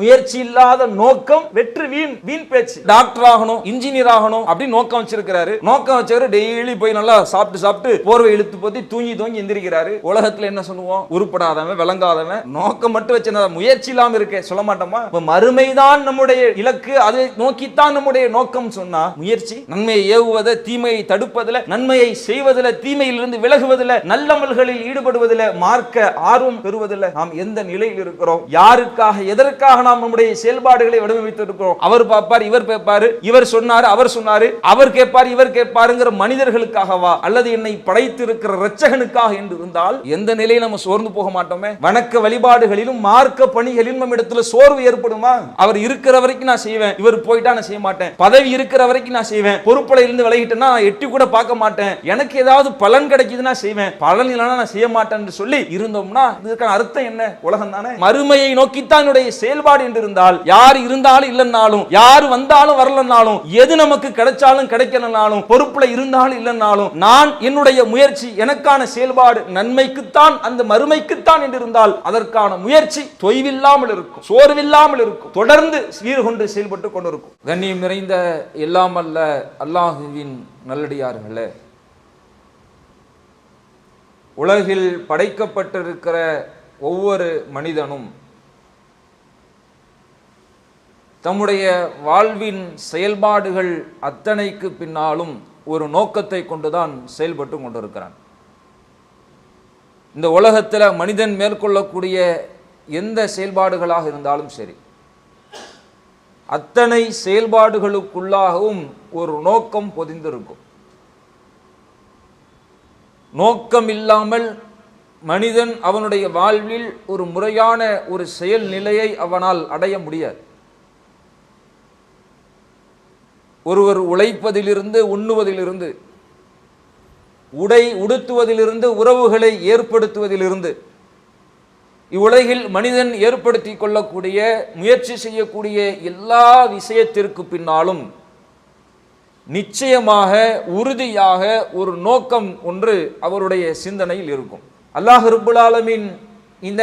முயற்சி இல்லாத நோக்கம் வெற்றி வீண் பேச்சு. டாக்டர் ஆகணும், இன்ஜினியர் ஆகணும் அப்படி நோக்கம் வச்சிருக்கிறாரு. நோக்கம் வச்சவரு டெய்லி போய் நல்லா சாப்பிட்டு போர்வை இழுத்து போத்தி தூங்கி எந்திரிக்கிறாரு. உலகத்துல என்ன சொல்லுவோம்? உருப்படாதவன், விளங்காதவன். நோக்கம் மட்டும் வச்சு முயற்சி இல்லாம இருக்க சொல்ல மாட்டோமா? மறுமைதான் நம்முடைய இலக்கு, அதை நோக்கித்தான் நம்முடைய நோக்கம் சொன்னா முயற்சி நன்மையை ஏவுவத, தீமையை தடுப்பதில், நன்மையை செய்வதில், தீமையிலிருந்து விலகுவதில், நல்லமல்களில் ஈடுபடுவதில், மார்க்க ஆர்வம் பெறுவதில் நாம் எந்த நிலையில் இருக்கிறோம்? யாருக்காக, எதற்காக நாம் நம்முடைய செயல்பாடுகளை வடிவமைத்திருக்கிறோம்? அவர் பார்ப்பார், இவர் கேட்பாரு, இவர் சொன்னாரு, அவர் சொன்னாரு, அவர் கேட்பார், இவர் கேட்பாருங்கிற மனிதர்களுக்காகவா அல்லது என்னை படைத்திருக்கிற இரட்சகனுக்காக என்று இருந்தால் எந்த நிலையில் நம்ம சோர்ந்து போக மாட்டோமே? வணக்க வழிபாடுகளிலும் மார்க்க பணிகளிலும் நம்ம இடத்துல சோர்வு ஏற்படுமா? அவர் இருக்கிற வரைக்கும் நான் செய்வேன், இவர் போயிட்டா நான் செய்ய மாட்டேன். பதவி இருக்கிற வரைக்கும் நான் செய்வேன், பொறுப்புல இருந்து விலகிட்டேன்னா எட்டி கூட பார்க்க மாட்டேன். எனக்கு ஏதாவது பலன் கிடைக்குதுன்னா செய்வேன், பலன் இல்லைன்னா நான் செய்ய மாட்டேன் சொல்லி இருந்தோம்னா இதுக்கான அர்த்தம் என்ன? உலகம் தானே. மறுமையை நோக்கித்தான் என்னுடைய செயல்பாடு என்று இருந்தால், யார் இருந்தாலும் இல்லைன்னாலும், யார் வந்தாலும் வரலன்னாலும், எது நமக்கு கிடைச்சாலும் கிடைக்கலனாலும், பொறுப்புல இருந்தாலும் இல்லைன்னாலும், நான் என்னுடைய முயற்சி, எனக்கான செயல்பாடு நன்மைக்குத்தான், அந்த மறுமைக்குத்தான் என்று இருந்தால் அதற்கான முயற்சி தொய்வில்லாமல் இருக்கும், சோர்வில்லாமல் இருக்கும், தொடர்ந்து சீர்கொண்டு செயல்பட்டு கொண்டிருக்கும். கண்ணியம் நிறைந்த எல்லாம் அல்ல அல்லாஹுவின் நல்லடியார்களே, உலகில் படைக்கப்பட்டிருக்கிற ஒவ்வொரு மனிதனும் தம்முடைய வாழ்வின் செயல்பாடுகள் அத்தனைக்கு பின்னாலும் ஒரு நோக்கத்தை கொண்டுதான் செயல்பட்டு கொண்டிருக்கிறான். இந்த உலகத்தில் மனிதன் மேற்கொள்ளக்கூடிய எந்த செயல்பாடுகளாக இருந்தாலும் சரி, அத்தனை செயல்பாடுகளுக்குள்ளாகவும் ஒரு நோக்கம் பொதிந்திருக்கும். நோக்கம் இல்லாமல் மனிதன் அவனுடைய வாழ்வில் ஒரு முறையான ஒரு செயல் நிலையை அவனால் அடைய முடியாது. ஒருவர் உழைப்பதிலிருந்து, உண்ணுவதிலிருந்து, உடை உடுத்துவதிலிருந்து, உறவுகளை ஏற்படுத்துவதிலிருந்து, இவ்வுலகில் மனிதன் ஏற்படுத்தி கொள்ளக்கூடிய, முயற்சி செய்யக்கூடிய எல்லா விஷயத்திற்கு பின்னாலும் நிச்சயமாக, உறுதியாக ஒரு நோக்கம் ஒன்று அவருடைய சிந்தனையில் இருக்கும். அல்லாஹ் ரப்புல் ஆலமீன் இந்த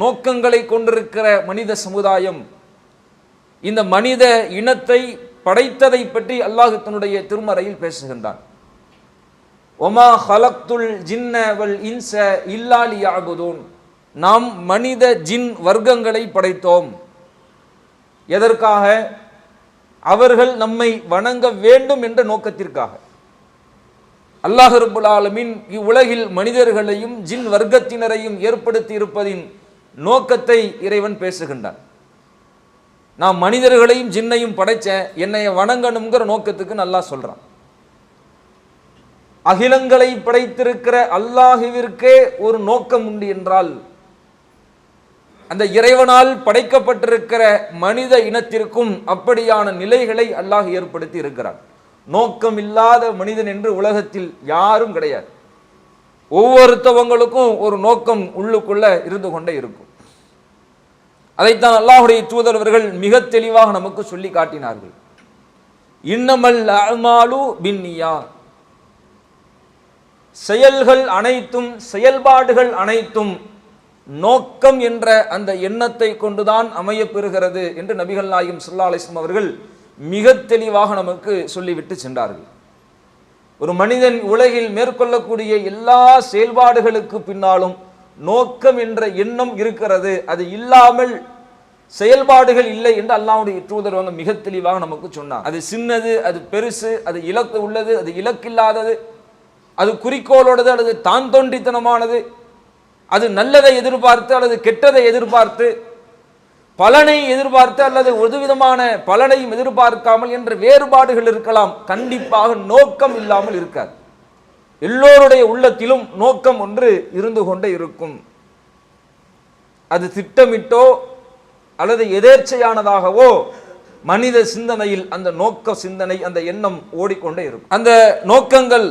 நோக்கங்களை கொண்டிருக்கிற மனித சமுதாயம், இந்த மனித இனத்தை படைத்ததை பற்றி அல்லாஹ் தன்னுடைய திருமறையில் பேசுகின்றான். ஒமா ஹலக்துல் ஜின்ன வல் இன்ஸ இல்லா லியஅபுதூன். நாம் மனித ஜின் வர்க்கங்களை படைத்தோம். எதற்காக? அவர்கள் நம்மை வணங்க வேண்டும் என்ற நோக்கத்திற்காக. அல்லாஹ் ரப்புல் ஆலமீன் இவ்வுலகில் மனிதர்களையும் ஜின் வர்க்கத்தினரையும் ஏற்படுத்தி இருப்பதின் நோக்கத்தை இறைவன் பேசுகின்றான். நான் மனிதர்களையும் ஜின்னையும் படைச்சேன், என்னை வணங்கணுங்கிற நோக்கத்துக்கு அல்லாஹ் சொல்றான். அகிலங்களை படைத்திருக்கிற அல்லாஹுவிற்கே ஒரு நோக்கம் உண்டு என்றால், அந்த இறைவனால் படைக்கப்பட்டிருக்கிற மனித இனத்திற்கும் அப்படியான நிலைகளை அல்லாஹ் ஏற்படுத்தி இருக்கிறான். நோக்கம் இல்லாத மனிதன் என்று உலகத்தில் யாரும் கிடையாது. ஒவ்வொருத்தவங்களுக்கும் ஒரு நோக்கம் உள்ளுக்குள்ள இருந்து கொண்டே இருக்கும். அதைத்தான் அல்லாஹ்வுடைய தூதரவர்கள் மிக தெளிவாக நமக்கு சொல்லி காட்டினார்கள். இன்னமல் அஅமாலு பின்னியாத். செயல்கள் அனைத்தும், செயல்பாடுகள் அனைத்தும் நோக்கம் என்ற அந்த எண்ணத்தை கொண்டுதான் அமைய பெறுகிறது என்று நபிகள் நாயகம் ஸல்லல்லாஹு அலைஹி வஸல்லம் அவர்கள் மிக தெளிவாக நமக்கு சொல்லிவிட்டு சென்றார்கள். ஒரு மனிதன் உலகில் மேற்கொள்ளக்கூடிய எல்லா செயல்பாடுகளுக்கு பின்னாலும் நோக்கம் என்ற எண்ணம் இருக்கிறது. அது இல்லாமல் செயல்பாடுகள் இல்லை என்று அல்லாஹ்வுடைய தூதர் மிக தெளிவாக நமக்கு சொன்னார். அது சின்னது, அது பெருசு, அது இலக்கு உள்ளது, அது இலக்கில்லாதது, அது குறிக்கோளோடது அல்லது தான் தோன்றித்தனமானது, அது நல்லதை எதிர்பார்த்து அல்லது கெட்டதை எதிர்பார்த்து, பலனை எதிர்பார்த்து அல்லது ஒரு விதமான பலனையும் எதிர்பார்க்காமல் என்ற வேறுபாடுகள் இருக்கலாம். கண்டிப்பாக நோக்கம் இல்லாமல் இருக்காது. எல்லோருடைய உள்ளத்திலும் நோக்கம் ஒன்று இருந்து கொண்டே இருக்கும். அது திட்டமிட்டோ அல்லது எதேர்ச்சையானதாகவோ மனித சிந்தனையில் அந்த நோக்க சிந்தனை, அந்த எண்ணம் ஓடிக்கொண்டே இருக்கும். அந்த நோக்கங்கள்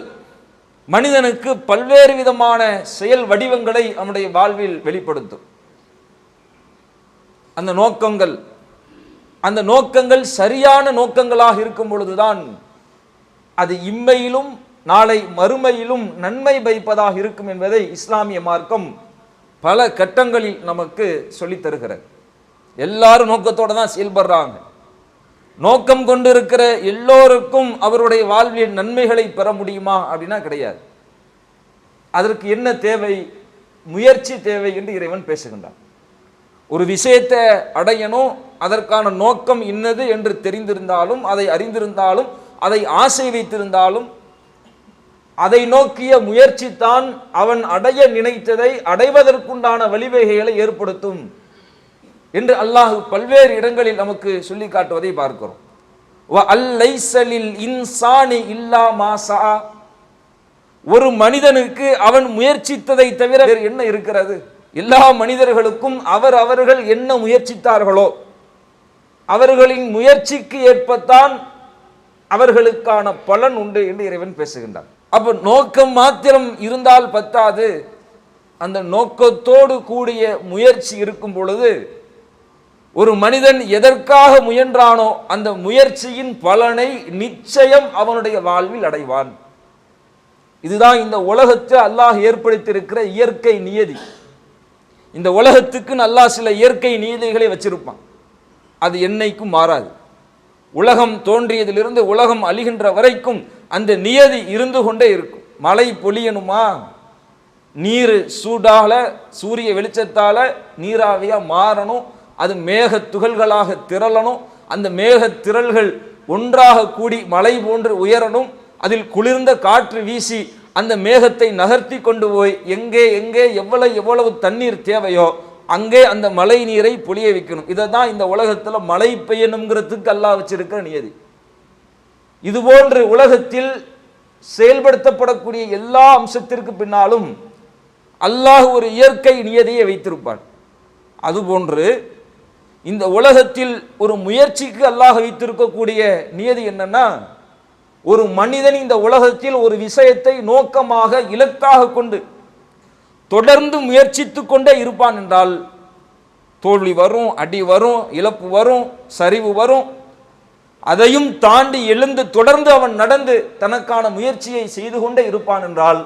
மனிதனுக்கு பல்வேறு விதமான செயல் வடிவங்களை நம்முடைய வாழ்வில் வெளிப்படுத்தும். அந்த நோக்கங்கள் சரியான நோக்கங்களாக இருக்கும் பொழுதுதான் அது இம்மையிலும் நாளை மறுமையிலும் நன்மை பயப்பதாக இருக்கும் என்பதை இஸ்லாமிய மார்க்கம் பல கட்டங்களில் நமக்கு சொல்லித் தருகிறது. எல்லாரும் நோக்கத்தோட தான் செயல்படுறாங்க. நோக்கம் கொண்டு இருக்கிற எல்லோருக்கும் அவருடைய வாழ்வியல் நன்மைகளை பெற முடியுமா அப்படின்னா கிடையாது. அதற்கு என்ன தேவை? முயற்சி தேவை என்று இறைவன் பேசுகின்றான். ஒரு விஷயத்தை அடையணும், அதற்கான நோக்கம் இன்னது என்று தெரிந்திருந்தாலும், அதை அறிந்திருந்தாலும், அதை ஆசை வைத்திருந்தாலும், அதை நோக்கிய முயற்சி தான் அவன் அடைய நினைத்ததை அடைவதற்குண்டான வழிவகைகளை ஏற்படுத்தும் என்று அல்லாஹ் பல்வேறு இடங்களில் நமக்கு சொல்லி காட்டுவதை பார்க்கிறோம். ஒரு மனிதனுக்கு அவன் முயற்சித்ததை தவிர வேறு என்ன இருக்கிறது? எல்லா மனிதர்களுக்கும் அவர்கள் என்ன முயற்சித்தார்களோ அவர்களின் முயற்சிக்கு ஏற்பத்தான் அவர்களுக்கான பலன் உண்டு என்று இறைவன் பேசுகின்றான். அப்ப நோக்கம் மாத்திரம் இருந்தால் பத்தாது, அந்த நோக்கத்தோடு கூடிய முயற்சி இருக்கும் பொழுது ஒரு மனிதன் எதற்காக முயன்றானோ அந்த முயற்சியின் பலனை நிச்சயம் அவனுடைய வாழ்வில் அடைவான். இதுதான் இந்த உலகத்தை அல்லாஹ் ஏற்படுத்தியிருக்கிற இயற்கை நியதி. இந்த உலகத்துக்கு அல்லாஹ் சில இயற்கை நியதிகளை வச்சிருப்பான். அது என்னைக்கும் மாறாது. உலகம் தோன்றியதிலிருந்து உலகம் அழிகின்ற வரைக்கும் அந்த நியதி இருந்து கொண்டே இருக்கும். மழை பொழியணுமா, நீர் சூடால சூரிய வெளிச்சத்தால நீராவியா மாறணும், அது மேக துகள்களாக திரளணும், அந்த மேக திரள்கள் ஒன்றாக கூடி மலை போன்று உயரணும், அதில் குளிர்ந்த காற்று வீசி அந்த மேகத்தை நகர்த்தி கொண்டு போய் எங்கே எங்கே எவ்வளவு தண்ணீர் தேவையோ அங்கே அந்த மழை நீரை பொழிய வைக்கணும். இதை தான் இந்த உலகத்தில் மழை பெய்யணுங்கிறதுக்கு அல்லாஹ் வச்சிருக்கிற நியதி. இதுபோன்று உலகத்தில் செயல்படுத்தப்படக்கூடிய எல்லா அம்சத்திற்கு பின்னாலும் அல்லாஹ் ஒரு இயற்கை நியதியை வைத்திருப்பான். அதுபோன்று இந்த உலகத்தில் ஒரு முயற்சிக்கு அல்லாஹ் வைத்திருக்கக்கூடிய நியதி என்னன்னா, ஒரு மனிதன் இந்த உலகத்தில் ஒரு விஷயத்தை நோக்கமாக இலக்காக கொண்டு தொடர்ந்து முயற்சித்து கொண்டே இருப்பான் என்றால் தோல்வி வரும், அடி வரும், இழப்பு வரும், சரிவு வரும். அதையும் தாண்டி எழுந்து தொடர்ந்து அவன் நடந்து தனக்கான முயற்சியை செய்து கொண்டே இருப்பான் என்றால்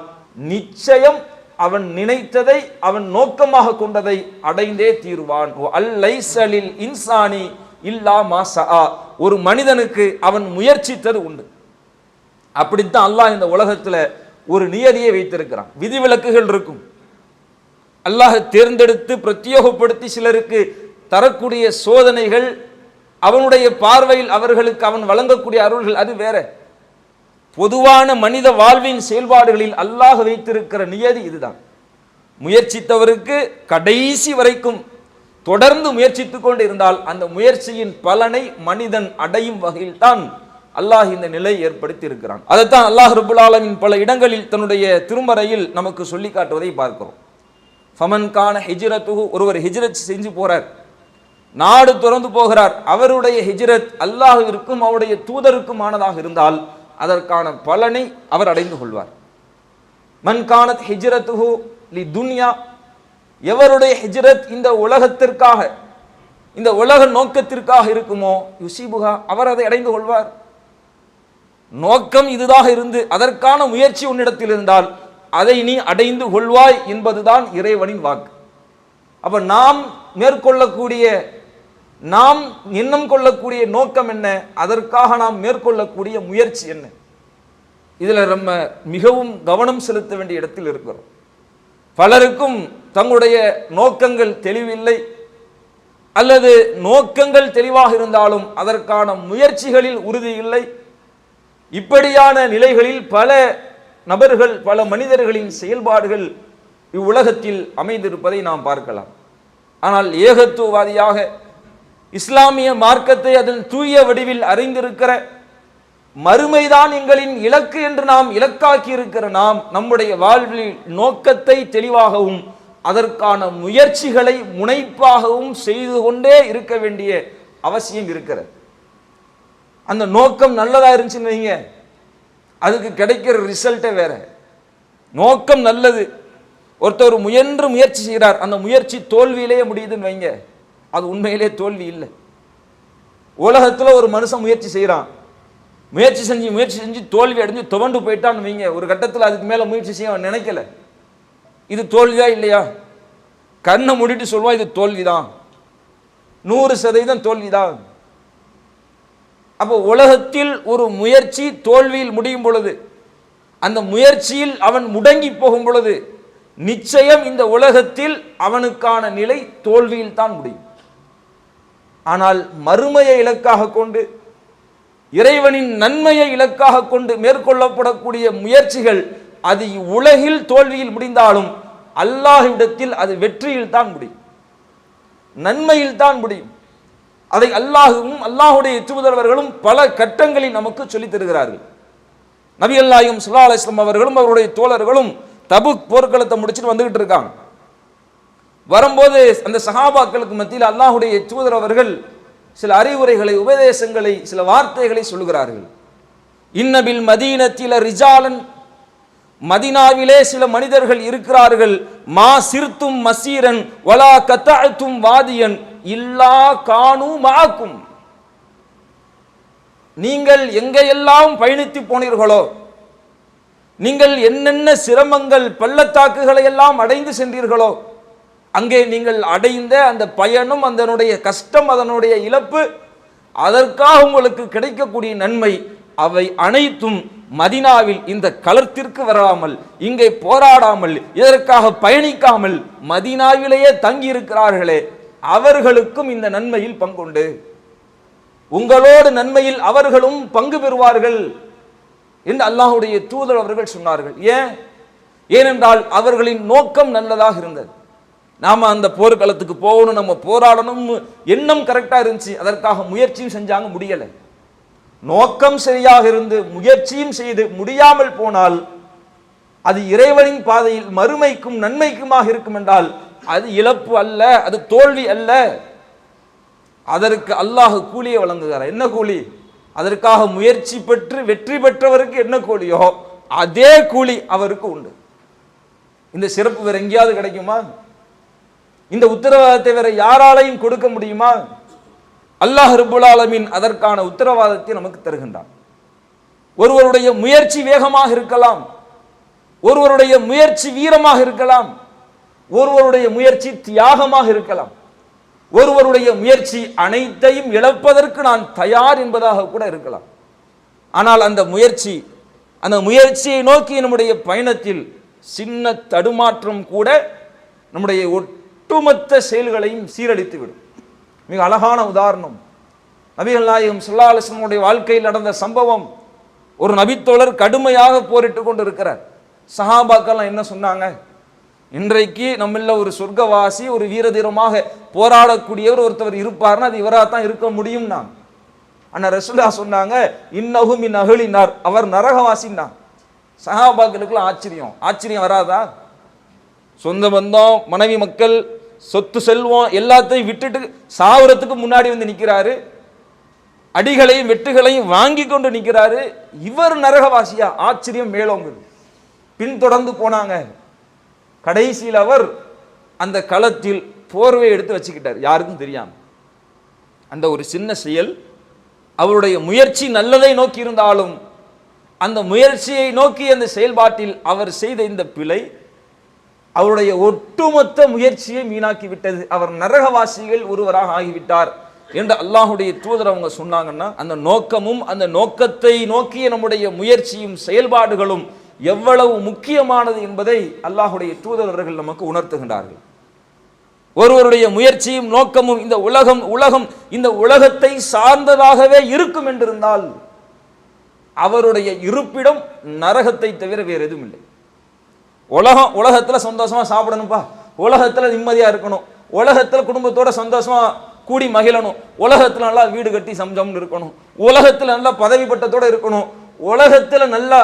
நிச்சயம் அவன் நினைத்ததை அவன் நோக்கமாக கொண்டதை அடைந்தே தீருவான். அல்லைஸலில் இன்சானி இல்லா மா ஸஆ. ஒரு மனிதனுக்கு அவன் முயற்சித்தது உண்டு. அப்படித்தான் அல்லாஹ் இந்த உலகத்தில் ஒரு நியதியை வைத்திருக்கிறான். விதிவிலக்குகள் இருக்கும். அல்லாஹ் தேர்ந்தெடுத்து பிரத்யேகப்படுத்தி சிலருக்கு தரக்கூடிய சோதனைகள், அவனுடைய பார்வையில் அவர்களுக்கு அவன் வழங்கக்கூடிய அருள்கள், அது வேற. பொதுவான மனித வாழ்வின் செயல்பாடுகளில் அல்லாஹ் வைத்திருக்கிற நியதி இதுதான். முயற்சித்தவருக்கு கடைசி வரைக்கும் தொடர்ந்து முயற்சித்துக் கொண்டு இருந்தால் அந்த முயற்சியின் பலனை மனிதன் அடையும் வகையில் தான் அல்லாஹ் இந்த நிலை ஏற்படுத்தி இருக்கிறான். அதைத்தான் அல்லாஹ் ரப்புல் ஆலமீன் பல இடங்களில் தன்னுடைய திருமறையில் நமக்கு சொல்லி காட்டுவதை பார்க்கிறோம். ஃபமன் கான ஹிஜ்ரத்துஹு, ஒருவர் ஹிஜ்ரத் செஞ்சு போறார், நாடு துறந்து போகிறார், அவருடைய ஹிஜ்ரத் அல்லாஹ்விற்கும் அவருடைய தூதருக்குமானதாக இருந்தால் அதற்கான பலனை அவர் அடைந்து கொள்வார். மன் கானத் ஹிஜ்ரத்துஹு லி துன்யா, எவருடைய ஹிஜ்ரத் இந்த உலகத்திற்காக இந்த உலக நோக்கத்திற்காக இருக்குமோ யுசிபுஹா, அவர் அதை அடைந்து கொள்வார். நோக்கம் இதுதாக இருந்து அதற்கான முயற்சி உன்னிடத்தில் இருந்தால் அதை நீ அடைந்து கொள்வாய் என்பதுதான் இறைவனின் வாக்கு. அப்ப நாம் மேற்கொள்ளக்கூடிய, நாம் எண்ணம் கொள்ளக்கூடிய நோக்கம் என்ன, அதற்காக நாம் மேற்கொள்ளக்கூடிய முயற்சி என்ன, இதுல நம்ம மிகவும் கவனம் செலுத்த வேண்டிய இடத்தில் இருக்கிறோம். பலருக்கும் தங்களுடைய நோக்கங்கள் தெளிவில்லை, அல்லது நோக்கங்கள் தெளிவாக இருந்தாலும் அதற்கான முயற்சிகளில் உறுதி இல்லை. இப்படியான நிலைகளில் பல நபர்கள், பல மனிதர்களின் செயல்பாடுகள் இவ்வுலகத்தில் அமைந்திருப்பதை நாம் பார்க்கலாம். ஆனால் ஏகத்துவவாதியாக இஸ்லாமிய மார்க்கத்தை அதன் தூய வடிவில் அறிந்திருக்கிற, மறுமைதான் எங்களின் இலக்கு என்று நாம் இலக்காக்கி இருக்கிற நாம் நம்முடைய வாழ்வில் நோக்கத்தை தெளிவாகவும் அதற்கான முயற்சிகளை முனைப்பாகவும் செய்து கொண்டே இருக்க வேண்டிய அவசியம் இருக்கிறது. அந்த நோக்கம் நல்லதா இருந்துச்சுன்னு வைங்க, அதுக்கு கிடைக்கிற ரிசல்ட்டே வேற. நோக்கம் நல்லது, ஒருத்தர் முயன்று முயற்சி செய்கிறார், அந்த முயற்சி தோல்வியிலேயே முடியுதுன்னு வைங்க, அது உண்மையிலே தோல்வி இல்லை. உலகத்தில் ஒரு மனுஷன் முயற்சி செய்கிறான், முயற்சி செஞ்சு தோல்வி அடைஞ்சு துவண்டு போயிட்டான்னு வைங்க, ஒரு கட்டத்தில் அதுக்கு மேலே முயற்சி செய்ய அவன் நினைக்கல, இது தோல்வியா இல்லையா? கண்ணை மூடிட்டு சொல்லுவான் இது தோல்விதான். 100% தோல்விதான். அப்போ உலகத்தில் ஒரு முயற்சி தோல்வியில் முடியும் பொழுது, அந்த முயற்சியில் அவன் முடங்கி போகும் பொழுது, நிச்சயம் இந்த உலகத்தில் அவனுக்கான நிலை தோல்வியில் தான் முடியும். ஆனால் மறுமையை இலக்காக கொண்டு, இறைவனின் நன்மையை இலக்காக கொண்டு மேற்கொள்ளப்படக்கூடிய முயற்சிகள் அது உலகில் தோல்வியில் முடிந்தாலும் அல்லாஹ்விடத்தில் அது வெற்றியில் தான் முடியும், நன்மையில் தான் முடியும். அதை அல்லாஹுவும் அல்லாஹுடைய தூதரவர்களும் பல கட்டங்களில் நமக்கு சொல்லித் தருகிறார்கள். நபிகள் நாயகம் ஸல்லல்லாஹு அலைஹி வஸல்லம் அவர்களும் அவருடைய தோழர்களும் தபுக் போர்க்களத்தை முடிச்சுட்டு வந்துகிட்டு இருக்காங்க. வரும்போது அந்த சஹாபாக்களுக்கு மத்தியில் அல்லாஹுடைய தூதர் அவர்கள் சில அறிவுரைகளை, உபதேசங்களை, சில வார்த்தைகளை சொல்லுகிறார்கள். இன்னபில் மதீனத்தில ரிஜாலன், மதீனாவிலே சில மனிதர்கள் இருக்கிறார்கள். மா சிர்தும் மசீரன் வலா கதஅதும் வாதியன் இல்லா கானு மாக்கும். நீங்கள் எங்கெல்லாம் பயணித்து போனீர்களோ, நீங்கள் என்னென்ன சிரமங்கள் பள்ளத்தாக்குகளை எல்லாம் அடைந்து சென்றீர்களோ, அங்கே நீங்கள் அடைந்த அந்த பயணம், அதனுடைய கஷ்டம், அதனுடைய இழப்பு, அதற்காக உங்களுக்கு கிடைக்கக்கூடிய நன்மை, அவை அனைத்தும் மதீனாவில் இந்த களத்திற்கு வராமல், இங்கே போராடாமல், இதற்காக பயணிக்காமல் மதீனாவிலேயே தங்கி இருக்கிறார்களே, அவர்களுக்கும் இந்த நன்மையில் பங்குண்டு. உங்களோடு நன்மையில் அவர்களும் பங்கு பெறுவார்கள் என்று அல்லாஹுடைய தூதர் அவர்கள் சொன்னார்கள். ஏனென்றால் அவர்களின் நோக்கம் நல்லதாக இருந்தது. நாம அந்த போர்க்களத்துக்கு போகணும், நம்ம போராடணும், எண்ணம் கரெக்டா இருந்துச்சு, அதற்காக முயற்சியும் செஞ்சாங்க, முடியல. நோக்கம் சரியாக இருந்து முயற்சியும் செய்து முடியாமல் போனால் அது இறைவனின் பாதையில் மறுமைக்கும் நன்மைக்குமாக இருக்கும் என்றால் அது இழப்பு அல்ல, அது தோல்வி அல்ல. அதற்கு அல்லாஹ் கூலியை வழங்குகிறார். என்ன கூலி? அதற்காக முயற்சி பெற்று வெற்றி பெற்றவருக்கு என்ன கூலியோ அதே கூலி அவருக்கு உண்டு. இந்த சிறப்பு வேற எங்கேயாவது கிடைக்குமா? இந்த உத்தரவாதத்தை வேற யாராலையும் கொடுக்க முடியுமா? அல்லாஹ் ரப்புல் ஆலமீன் அதற்கான உத்தரவாதத்தை நமக்கு தருகின்றான். ஒருவருடைய முயற்சி வேகமாக இருக்கலாம், ஒருவருடைய முயற்சி வீரமாக இருக்கலாம், ஒருவருடைய முயற்சி தியாகமாக இருக்கலாம், ஒருவருடைய முயற்சி அனைத்தையும் இழப்பதற்கு நான் தயார் என்பதாக கூட இருக்கலாம். ஆனால் அந்த முயற்சியை நோக்கி நம்முடைய பயணத்தில் சின்ன தடுமாற்றம் கூட நம்முடைய ஒட்டுமொத்த செயல்களையும் சீரழித்து விடும். மிக அழகான உதாரணம் நபிகள் நாயகம் ஸல்லல்லாஹு அலைஹி வஸல்லம் வாழ்க்கையில் நடந்த சம்பவம். ஒரு நபித்தோழர் கடுமையாக போரிட்டு கொண்டு இருக்கிறார். சஹாபாக்கெல்லாம் என்ன சொன்னாங்க? இன்றைக்கு நம்மள ஒரு சொர்க்கவாசி, ஒரு வீரதீரமாக போராடக்கூடியவர் ஒருத்தவர் இருப்பார்னா அது இவராக தான் இருக்க முடியும். நான் அண்ணா ரசூலுல்லாஹ் சொன்னாங்க, இன்னஹு மின் அஹ்லின்னார், அவர் நரகவாசின்னா. சஹாபாக்களுக்குலாம் ஆச்சரியம் வராதா? சொந்த பந்தம், மனைவி மக்கள், சொத்து செல்வம் எல்லாத்தையும் விட்டுட்டு சாவரத்துக்கு முன்னாடி வந்து நிற்கிறாரு, அடிகளையும் வெட்டுகளையும் வாங்கி கொண்டு நிற்கிறாரு. இவர் நரகவாசியா? ஆச்சரியம் மேலோங்குது. பின்தொடர்ந்து போனாங்க. கடைசியில் அவர் அந்த களத்தில் போர்வை எடுத்து வச்சுக்கிட்டார், யாருக்கும் தெரியாம. அந்த ஒரு சின்ன செயல், அவருடைய முயற்சி நல்லதை நோக்கி இருந்தாலும் அந்த முயற்சியை நோக்கி அந்த செயல்பாட்டில் அவர் செய்த இந்த பிழை அவருடைய ஒட்டுமொத்த முயற்சியை வீணாக்கி விட்டது. அவர் நரகவாசிகள் ஒருவராக ஆகிவிட்டார் என்று அல்லாஹுடைய தூதர் அவங்க சொன்னாங்கன்னா, அந்த நோக்கமும் அந்த நோக்கத்தை நோக்கிய நம்முடைய முயற்சியும் செயல்பாடுகளும் எவ்வளவு முக்கியமானது என்பதை அல்லாஹுடைய தூதரவர்கள் நமக்கு உணர்த்துகின்றார்கள். ஒருவருடைய முயற்சியும் நோக்கமும் இந்த உலகம் இந்த உலகத்தை சார்ந்ததாகவே இருக்கும் என்றிருந்தால் அவருடைய இருப்பிடம் நரகத்தை தவிர வேறு எதுவும் இல்லை. உலகத்துல சந்தோஷமா சாப்பிடணும்பா, உலகத்துல நிம்மதியா இருக்கணும், உலகத்துல குடும்பத்தோட சந்தோஷமா கூடி மகிழணும், உலகத்துல நல்லா வீடு கட்டி சம்சம்னு இருக்கணும், உலகத்துல நல்லா பதவி பட்டத்தோட இருக்கணும், உலகத்துல நல்லா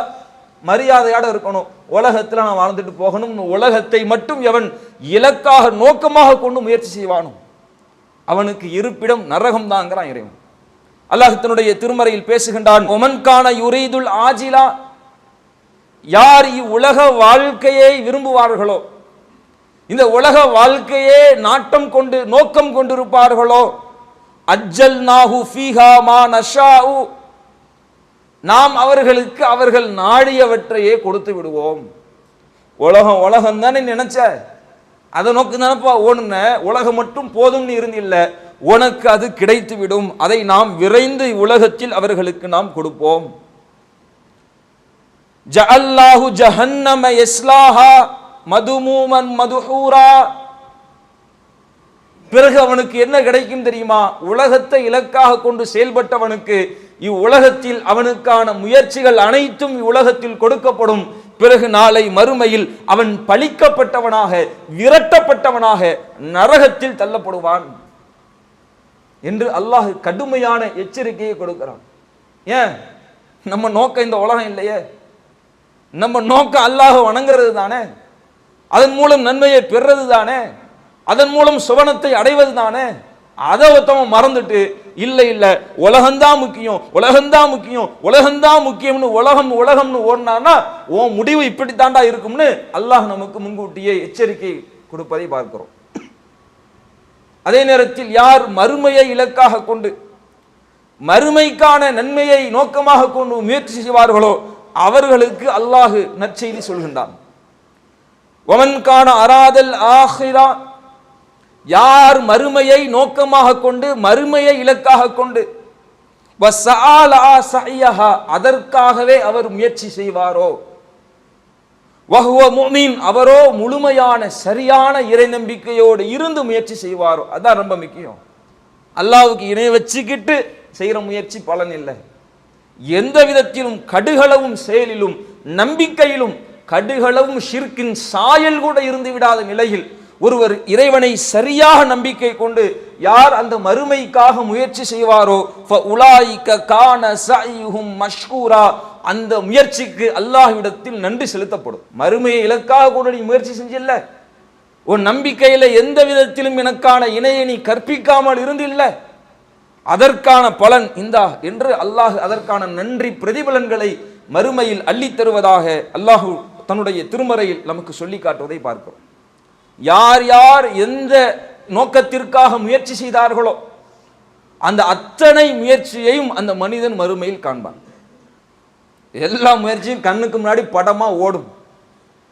மரியாதையோட இருக்கணும், உலகத்துல நான் வாழ்ந்துட்டு போகணும், உலகத்தை மட்டும் எவன் இலக்காக நோக்கமாக கொண்டு முயற்சி செய்வானோ அவனுக்கு இருப்பிடம் நரகம் தாங்கிறான் இறைவன். அல்லாஹ் தன்னுடைய திருமறையில் பேசுகின்றான், ஒமன்கான யுரீதுல் ஆஜிலா, யார் இவ்வுலக வாழ்க்கையை விரும்புவார்களோ, இந்த உலக வாழ்க்கையே நாட்டம் கொண்டு நோக்கம் கொண்டிருப்பார்களோ, அஜ்ஜல்நாஹு ஃபீஹா மா நஷாஉ, நாம் அவர்களுக்கு அவர்கள் நாடியவற்றையே கொடுத்து விடுவோம். உலகம் தானே நினைச்ச, அதை நோக்கி நினைப்பா ஓடுன, உலகம் மட்டும் போதும்னு இருந்தில்ல, உனக்கு அது கிடைத்துவிடும். அதை நாம் விரைந்து உலகத்தில் அவர்களுக்கு நாம் கொடுப்போம். ஜஅல்லாஹு ஜஹன்னம யஸ்லாஹா மதுமூமன் மதுஹூரா. பிறகு அவனுக்கு என்ன கிடைக்கும் தெரியுமா? உலகத்தை இலக்காக கொண்டு செயல்பட்டவனுக்கு இவ்வுலகத்தில் அவனுக்கான முயற்சிகள் அனைத்தும் இவ்வுலகத்தில் கொடுக்கப்படும். பிறகு நாளை மறுமையில் அவன் பழிக்கப்பட்டவனாக, விரட்டப்பட்டவனாக நரகத்தில் தள்ளப்படுவான் என்று அல்லாஹ் கடுமையான எச்சரிக்கையை கொடுக்கிறான். ஏன்? நம்ம நோக்கம் இந்த உலகம் இல்லையே, நம்ம நோக்கம் அல்லாஹ் வணங்குறது தானே, அதன் மூலம் நன்மையை பெறுறது தானே, அதன் மூலம் சுவனத்தை அடைவது தானே. அதை ஒருத்தவன் மறந்துட்டு இல்லை இல்லை உலகம்தான் முக்கியம், உலகம்தான் முக்கியம், உலகம்தான் முக்கியம்னு உலகம்னு ஓடினான்னா உன் முடிவு இப்படித்தாண்டா இருக்கும்னு அல்லாஹ் நமக்கு முன்கூட்டியே எச்சரிக்கை கொடுப்பதை பார்க்கிறோம். அதே நேரத்தில் யார் மறுமையை இலக்காக கொண்டு மறுமைக்கான நன்மையை நோக்கமாக கொண்டு முயற்சி செய்வார்களோ அவர்களுக்கு அல்லாஹ் நற்செய்தி சொல்கின்றான். வமன் கான அராதல் ஆஹிரா, யார் மறுமையை நோக்கமாக கொண்டு மறுமையை இலக்காக கொண்டு அதற்காகவே அவர் முயற்சி செய்வாரோ, வஹுவ முஃமின், அவரோ முழுமையான சரியான இறை நம்பிக்கையோடு இருந்து முயற்சி செய்வாரோ. அதான் ரொம்ப முக்கியம். அல்லாஹ்வுக்கு இணை வச்சுக்கிட்டு செய்கிற முயற்சி பலன் இல்லை. எந்த விதத்திலும் கடுகளவும் செயலிலும் நம்பிக்கையிலும் கடுகளவும் ஷிர்கின் சாயல் கூட இருந்து விடாத நிலையில் ஒருவர் இறைவனை சரியாக நம்பிக்கை கொண்டு யார் அந்த மறுமைக்காக முயற்சி செய்வாரோ ஃபஉலாயிக கான சஅய்ஹும் மஷ்கூரா, அந்த முயற்சிக்கு அல்லாஹ்விடத்தில் நன்றி செலுத்தப்படும். மறுமையை இலக்காக கொண்டு நீ முயற்சி செஞ்சில்ல, உன் நம்பிக்கையில எந்த விதத்திலும் எனக்கான இணையை நீ கற்பிக்காமல் இருந்தில்ல, அதற்கான பலன் இந்தா என்று அல்லாஹ் அதற்கான நன்றி பிரதிபலன்களை மறுமையில் அள்ளித் தருவதாக அல்லாஹ் தன்னுடைய திருமறையில் நமக்கு சொல்லி காட்டுவதை பார்க்கிறோம். யார் யார் எந்த நோக்கத்திற்காக முயற்சி செய்தார்களோ அந்த அத்தனை முயற்சியையும் அந்த மனிதன் மறுமையில் காண்பான். எல்லா முயற்சியும் கண்ணுக்கு முன்னாடி படமா ஓடும்,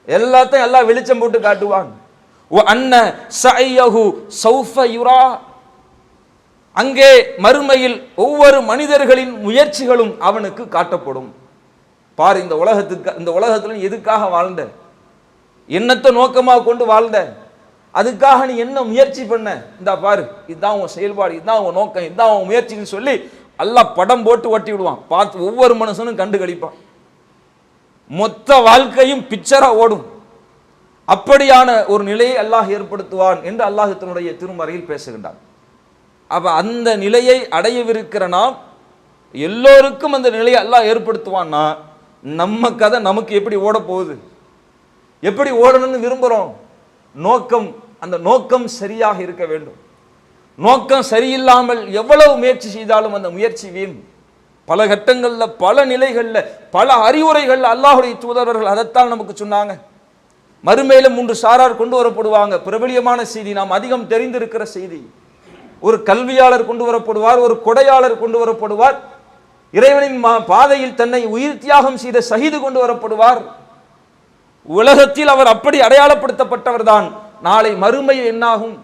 எல்லாத்தையும் எல்லாம் வெளிச்சம் போட்டு காட்டுவான். அன்ன சஅய்யஹு சௌஃப யுரா, அங்கே மறுமையில் ஒவ்வொரு மனிதர்களின் முயற்சிகளும் அவனுக்கு காட்டப்படும். பார், இந்த உலகத்துல எதுக்காக வாழ்ந்த, என்னத்தை நோக்கமாக கொண்டு வாழ்ந்த, அதுக்காக நீ என்ன முயற்சி பண்ண, இந்த பாரு இதுதான் உன் செயல்பாடு, இதுதான் உன் நோக்கம், இதுதான் உன் முயற்சின்னு சொல்லி அல்லாஹ் படம் போட்டு ஓட்டி விடுவான். பார்த்து ஒவ்வொரு மனுஷனும் கண்டு கழிப்பான். மொத்த வாழ்க்கையும் பிக்சரா ஓடும். அப்படியான ஒரு நிலையை அல்லாஹ் ஏற்படுத்துவான் என்று அல்லாஹ் தன்னுடைய திருமறையில் பேசுகின்றான். அப்ப அந்த நிலையை அடையவிருக்கிற நாம் எல்லோருக்கும் அந்த நிலையை அல்லாஹ் ஏற்படுத்துவான்னா நம்ம கதை நமக்கு எப்படி ஓட போகுது, எப்படி ஓடணும்னு விரும்புகிறோம்? நோக்கம், அந்த நோக்கம் சரியாக இருக்க வேண்டும். நோக்கம் சரியில்லாமல் எவ்வளவு முயற்சி செய்தாலும் அந்த முயற்சி வீண். பல கட்டங்களில், பல நிலைகளில், பல அறிவுரைகள் அல்லாஹுடைய தூதரர்கள் அதைத்தான் நமக்கு சொன்னாங்க. மறுமையில 3 சாரார் கொண்டு வரப்படுவாங்க. பிரபலியமான செய்தி, நாம் அதிகம் தெரிந்திருக்கிற செய்தி. ஒரு கல்வியாளர் கொண்டு வரப்படுவார், ஒரு கொடையாளர் கொண்டு வரப்படுவார், இறைவனின் பாதையில் தன்னை உயிர் தியாகம் செய்த ஷஹீது கொண்டு வரப்படுவார். உலகத்தில் அவர் அப்படி அடையாளப்படுத்தப்பட்டவர் தான். நாளை மறுமை என்னாகும்?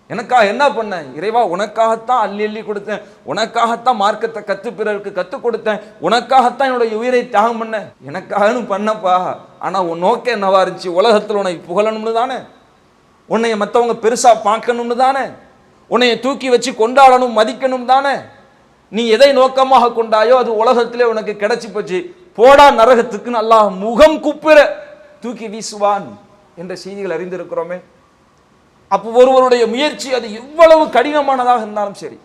எனக்காக என்ன பண்ண இறைவா? உனக்காகத்தான் அள்ளி அள்ளி கொடுத்தேன், உனக்காகத்தான் மார்க்கத்தை பிறருக்கு கற்றுக் கொடுத்தேன், உனக்காகத்தான் என்னுடைய உயிரை தியாகம் பண்ண, எனக்காகனு பண்ணப்பா. ஆனா உன் நோக்கம் என்னவா இருந்துச்சு? உலகத்தில் உன்னை புகழணும்னு தானே, உன்னைய மற்றவங்க பெருசா பார்க்கணும்னு தானே, உன்னைய தூக்கி வச்சு கொண்டாடணும், மதிக்கணும் தானே. நீ எதை நோக்கமாக கொண்டாயோ அது உலகத்திலே உனக்கு கிடைச்சி போச்சு, போடா நரகத்துக்குன்னு அல்லாஹ் முகம் குப்புற தூக்கி வீசுவான் என்ற செய்திகள் அறிந்திருக்கிறோமே. அப்போ ஒருவருடைய முயற்சி அது எவ்வளவு கடினமானதாக இருந்தாலும் சரி,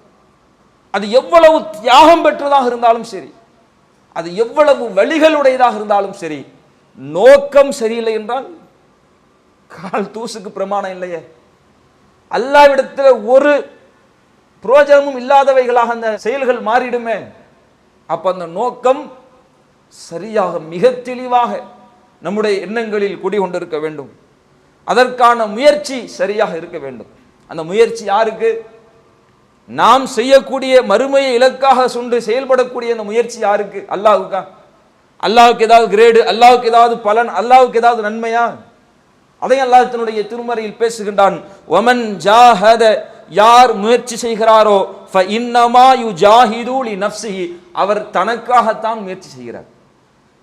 அது எவ்வளவு தியாகம் பெற்றதாக இருந்தாலும் சரி, அது எவ்வளவு வழிகளுடையதாக இருந்தாலும் சரி, நோக்கம் சரியில்லை என்றால் கால் தூசுக்கு பிரமாணம் இல்லையே. அல்லாஹ்விடத்தில் ஒரு பிரயோஜனமும் இல்லாதவைகளாக அந்த செயல்கள் மாறிடுமே. அப்ப அந்த நோக்கம் சரியாக மிக தெளிவாக நம்முடைய எண்ணங்களில் குடிகொண்டிருக்க வேண்டும். அதற்கான முயற்சி சரியாக இருக்க வேண்டும். அந்த முயற்சி யாருக்கு? நாம் செய்யக்கூடிய மறுமையை இலக்காக சொன்று செயல்படக்கூடிய அந்த முயற்சி யாருக்கு? அல்லாஹ்வுக்கா? அல்லாஹ்வுக்கு ஏதாவது கிரேடு, அல்லாஹ்வுக்கு ஏதாவது பலன், அல்லாஹ்வுக்கு ஏதாவது நன்மையா? அதை அல்லாஹ் தன்னுடைய திருமறையில் பேசுகின்றான். வமன் ஜாஹத யார் முயற்சி செய்கிறாரோ ஃபஇன்னமா யுஜாஹிது லினஃப்ஸிஹி, அவர் தனக்காகத்தான் முயற்சி செய்கிறார்.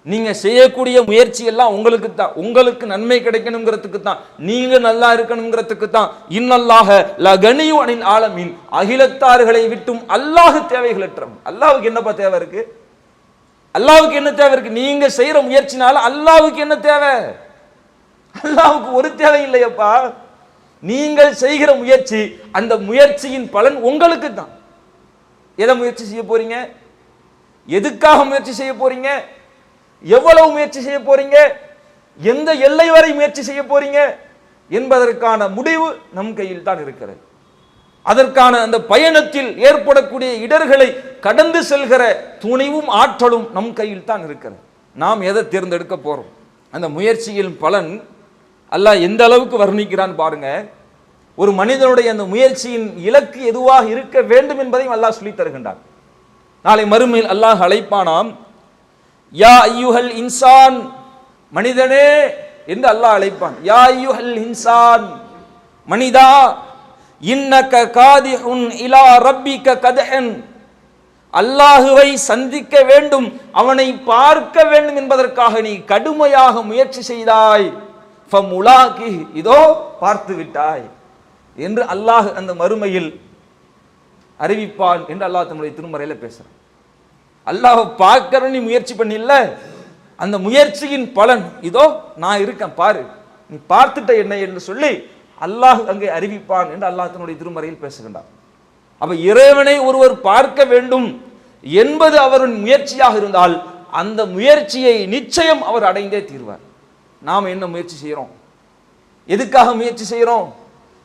நீங்க செய்யக்கூடிய முயற்சி எல்லாம் உங்களுக்கு தான், உங்களுக்கு நன்மை கிடைக்கணுங்கிறதுக்கு தான், நீங்க நல்லா இருக்கணுங்கிறதுக்கு தான். இன்னல்லாஹ லகனியு அனில் ஆலமீன், அகிலத்தார்களை விட்டும் அல்லாஹ் தேவைகளற்றவன். அல்லாஹ்வுக்கு என்னப்பா தேவை இருக்கு? அல்லாஹ்வுக்கு என்ன தேவை இருக்கு? நீங்க செய்யற முயற்சினால அல்லாஹ்வுக்கு என்ன தேவை? அல்லாஹ்வுக்கு ஒரு தேவை இல்லையப்பா. நீங்கள் செய்கிற முயற்சி, அந்த முயற்சியின் பலன் உங்களுக்கு தான். எதை முயற்சி செய்ய போறீங்க? எதுக்காக முயற்சி செய்ய போறீங்க? எவ்வளவு முயற்சி செய்ய போறீங்க? எந்த எல்லை வரை முயற்சி செய்ய போறீங்க என்பதற்கான முடிவு நம் கையில் தான் இருக்கிறது. அதற்கான அந்த பயணத்தில் ஏற்படக்கூடிய இடர்களை கடந்து செல்கிற துணிவும் ஆற்றலும் நம் கையில் தான் இருக்கிறது. நாம் எதை தேர்ந்தெடுக்க போறோம்? அந்த முயற்சியின் பலன் அல்லாஹ் எந்த அளவுக்கு வர்ணிக்கிறான் பாருங்க. ஒரு மனிதனுடைய அந்த முயற்சியின் இலக்கு எதுவாக இருக்க வேண்டும் என்பதையும் அல்லாஹ் சொல்லி தருகின்றான். நாளை மறுமையில் அல்லாஹ் அழைப்பானாம், யா ஐயுஹல் இன்சான், மனிதனே என்று அல்லாஹ் அழைப்பான். யா ஐயுஹல் இன்சான், மனிதா, இன்னக காதிஹுன் இலா ரப்பிக கதஹன், அல்லாஹுவை சந்திக்க வேண்டும், அவனை பார்க்க வேண்டும் என்பதற்காக நீ கடுமையாக முயற்சி செய்தாய். ஃபமுலாகி, இதோ பார்த்து விட்டாய் என்று அல்லாஹ் அந்த மறுமையில் அறிவிப்பான் என்று அல்லாஹ் தன்னுடைய திருமறையில பேசுறான். அல்லாஹ் பார்க்கிற நீ முயற்சி பண்ணில்ல, அந்த முயற்சியின் பலன் இதோ நான் இருக்கேன் பாரு, நீ பார்த்துட்ட என்ன என்று சொல்லி அல்லாஹ் அங்கே அறிவிப்பான் என்று அல்லாஹ் தன்னுடைய திருமறையில் பேசுகின்றார். அப்ப இறைவனை ஒருவர் பார்க்க வேண்டும் என்பது அவரின் முயற்சியாக இருந்தால் அந்த முயற்சியை நிச்சயம் அவர் அடைந்தே தீர்வார். நாம் என்ன முயற்சி செய்கிறோம்? எதுக்காக முயற்சி செய்கிறோம்?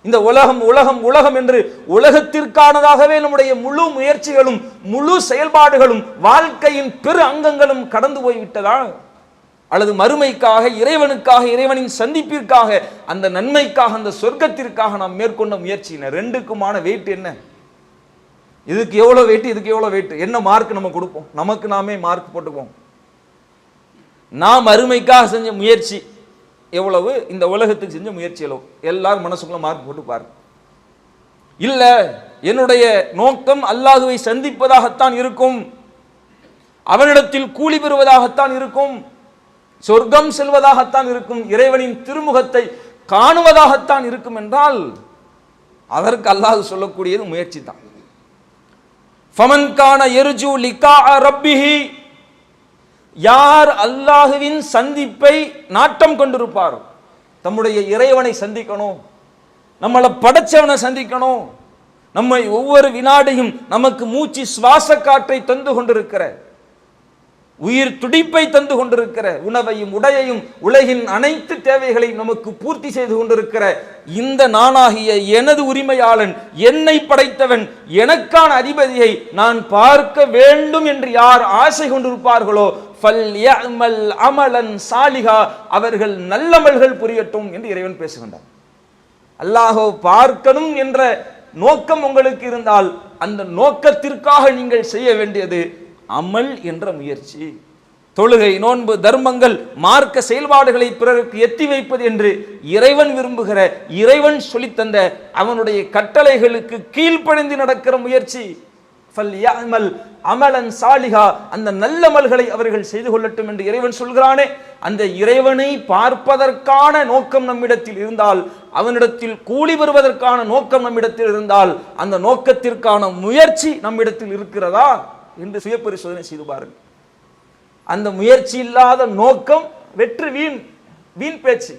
இந்த உலகம் உலகம் உலகம் என்று உலகத்திற்கானதாகவே நம்முடைய முழு முயற்சிகளும் முழு செயல்பாடுகளும் வாழ்க்கையின் பெரு அங்கங்களும் கடந்து போய்விட்டதா? அல்லது மறுமைக்காக, இறைவனுக்காக, இறைவனின் சந்திப்பிற்காக, அந்த நன்மைக்காக, அந்த சொர்க்கத்திற்காக நாம் மேற்கொண்ட முயற்சி ரெண்டுக்குமான வெயிட் என்ன? இதுக்கு எவ்வளவு வெயிட், இதுக்கு எவ்வளவு வெயிட், என்ன மார்க் நம்ம கொடுப்போம்? நமக்கு நாமே மார்க் போட்டுக்குவோம். நாம் அருமைக்காக செஞ்ச முயற்சி எவ்வளவு, இந்த உலகத்துக்கு செஞ்ச முயற்சி எவ்வளவு, எல்லாரும் மனசுக்குள்ள மார்க் போட்டு பாருங்க. இல்ல, என்னுடைய நோக்கம் அல்லாஹுவை சந்திப்பதாகத்தான் இருக்கும், அவனிடத்தில் கூலி பெறுவதாகத்தான் இருக்கும், சொர்க்கம் செல்வதாகத்தான் இருக்கும், இறைவனின் திருமுகத்தை காணுவதாகத்தான் இருக்கும் என்றால் அதற்கு அல்லாஹ் சொல்லக்கூடியது முயற்சி தான். ஃபமன் கான யர்ஜு லிகா ரப்பிஹி, யார் அல்லாஹுவின் சந்திப்பை நாட்டம் கொண்டிருப்பாரோ, தம்முடைய இறைவனை சந்திக்கணும், நம்மளை படைச்சவனை சந்திக்கணும், நம்மை ஒவ்வொரு வினாடியும் நமக்கு மூச்சு சுவாச காற்றை தந்து கொண்டிருக்கிற, உயிர் துடிப்பை தந்து கொண்டிருக்கிற, உணவையும் உடையையும் உலகின் அனைத்து தேவைகளையும் நமக்கு பூர்த்தி செய்து கொண்டிருக்கிற இந்த நானாகிய எனது உரிமையாளன், என்னை படைத்தவன், எனக்கான அதிபதியை நான் பார்க்க வேண்டும் என்று யார் ஆசை கொண்டிருப்பார்களோ ஃபல்யஅமல் அமலன் சாலிஹா, அவர்கள் நல்லமல்கள் புரியட்டும் என்று இறைவன் பேசுகின்றார். அல்லாஹ்வை பார்க்கணும் என்ற நோக்கம் உங்களுக்கு இருந்தால் அந்த நோக்கத்திற்காக நீங்கள் செய்ய வேண்டியது அமல் என்ற முயற்சி. தொழுகை, நோன்பு, தர்மங்கள், மார்க்க செயல்பாடுகளை பிறருக்கு எத்தி வைப்பது என்று இறைவன் விரும்புகிற, இறைவன் சொல்லித்தந்த அவனுடைய கட்டளைகளுக்கு கீழ்ப்படிந்து நடக்கிற முயற்சி. ஃபல்யஅமல் அமலன் சாலிஹா, அந்த நல்லமல்களை அவர்கள் செய்து கொள்ளட்டும் என்று இறைவன் சொல்கிறானே, அந்த இறைவனை பார்ப்பதற்கான நோக்கம் நம்மிடத்தில் இருந்தால், அவனிடத்தில் கூலி பெறுவதற்கான நோக்கம் நம்மிடத்தில் இருந்தால், அந்த நோக்கத்திற்கான முயற்சி நம்மிடத்தில் இருக்கிறதா என்று சுய பரிசோதனை செய்து பாருங்கள். அந்த முயற்சி இல்லாத நோக்கம் வெற்றி வீண், வீண் பேச்சு.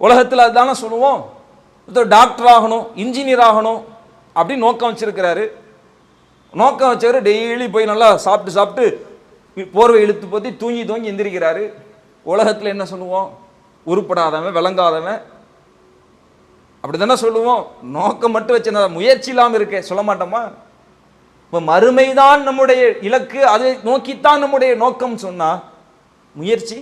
உலகத்தில் அதுதானே சொல்லுவோம், டாக்டர் ஆகணும், இன்ஜினியர் ஆகணும் அப்படின்னு நோக்கம் வச்சிருக்கிறாரு. நோக்கம் வச்சவர் டெய்லி போய் நல்லா சாப்பிட்டு சாப்பிட்டு போர்வை இழுத்து போத்தி தூங்கி தூங்கி எந்திரிக்கிறாரு. உலகத்தில் என்ன சொல்லுவோம்? உருப்படாதவன், விளங்காதவன் அப்படி தானே சொல்லுவோம். நோக்கம் மட்டும் வச்சு முயற்சி இல்லாமல் இருக்கே சொல்ல மாட்டோமா? இப்போ மறுமைதான் நம்முடைய இலக்கு, அதை நோக்கித்தான் நம்முடைய நோக்கம் சொன்னா முயற்சி,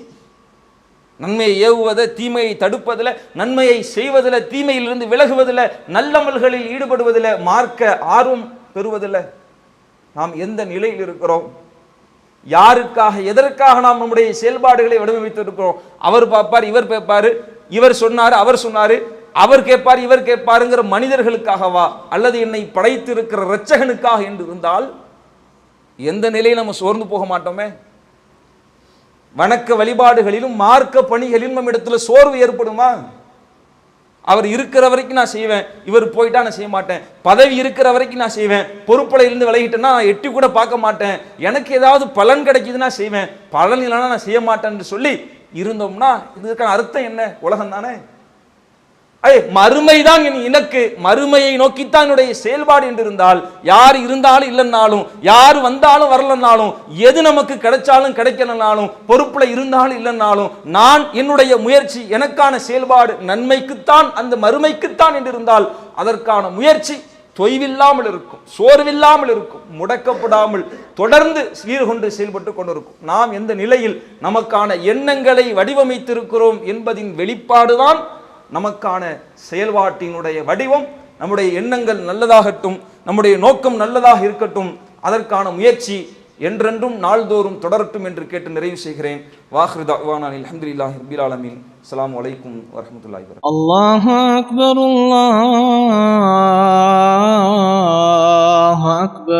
நன்மையை ஏவுவதை, தீமையை தடுப்பதில், நன்மையை செய்வதில், தீமையிலிருந்து விலகுவதில், நல்லமல்களில் ஈடுபடுவதில், மார்க்க ஆர்வம் பெறுவதில் நாம் எந்த நிலையில் இருக்கிறோம்? யாருக்காக, எதற்காக நாம் நம்முடைய செயல்பாடுகளை வடிவமைத்து இருக்கிறோம்? அவர் பார்ப்பார், இவர் பார்ப்பாரு, இவர் சொன்னாரு, அவர் சொன்னாரு, அவர் கேட்பார் இவர் கேட்பாருங்கிற மனிதர்களுக்காகவா அல்லது என்னை படைத்திருக்கிற இரட்சகனுக்காக என்று இருந்தால் எந்த நிலையில் நம்ம சோர்ந்து போக மாட்டோமே. வணக்க வழிபாடுகளிலும் மார்க்க பணிகளிலும் நம்ம இடத்துல சோர்வு ஏற்படுமா? அவர் இருக்கிற வரைக்கும் நான் செய்வேன், இவர் போயிட்டா நான் செய்ய மாட்டேன். பதவி இருக்கிற வரைக்கும் நான் செய்வேன், பொறுப்புல இருந்து விலகிட்டேன்னா நான் எட்டி கூட பார்க்க மாட்டேன். எனக்கு ஏதாவது பலன் கிடைக்குதுன்னா செய்வேன், பலன் இல்லைன்னா நான் செய்ய மாட்டேன்னு சொல்லி இருந்தோம்னா இதுக்கான அர்த்தம் என்ன? உலகம் தானே. மறுமைதான் எனக்கு, மறுமையை நோக்கித்தான் என்னுடைய செயல்பாடு என்று இருந்தால், யார் இருந்தாலும் இல்லைன்னாலும், யார் வந்தாலும் வரலன்னாலும், எது நமக்கு கிடைச்சாலும் கிடைக்கலனாலும், பொறுப்புல இருந்தாலும் இல்லைன்னாலும், நான் என்னுடைய முயற்சி எனக்கான செயல்பாடு நன்மைக்குத்தான், அந்த மறுமைக்குத்தான் என்று இருந்தால் அதற்கான முயற்சி தொய்வில்லாமல் இருக்கும், சோர்வில்லாமல் இருக்கும், முடக்கப்படாமல் தொடர்ந்து சீர்கொண்டு செயல்பட்டு கொண்டிருக்கும். நாம் எந்த நிலையில் நமக்கான எண்ணங்களை வடிவமைத்திருக்கிறோம் என்பதின் வெளிப்பாடுதான் நமக்கான செயல்பாட்டினுடைய வடிவம். நம்முடைய எண்ணங்கள் நல்லதாகட்டும், நம்முடைய நோக்கம் நல்லதாக இருக்கட்டும், அதற்கான முயற்சி என்றென்றும் நாள்தோறும் தொடரட்டும் என்று கேட்டு நிறைவு செய்கிறேன். வாஹிரு தஅவானா அல்ஹம்துலில்லாஹி ரப்பில் ஆலமீன். அஸ்ஸலாமு அலைக்கும் வரஹ்மத்துல்லாஹி வபரகாத்துஹு. அல்லாஹு அக்பர், அல்லாஹு அக்பர்.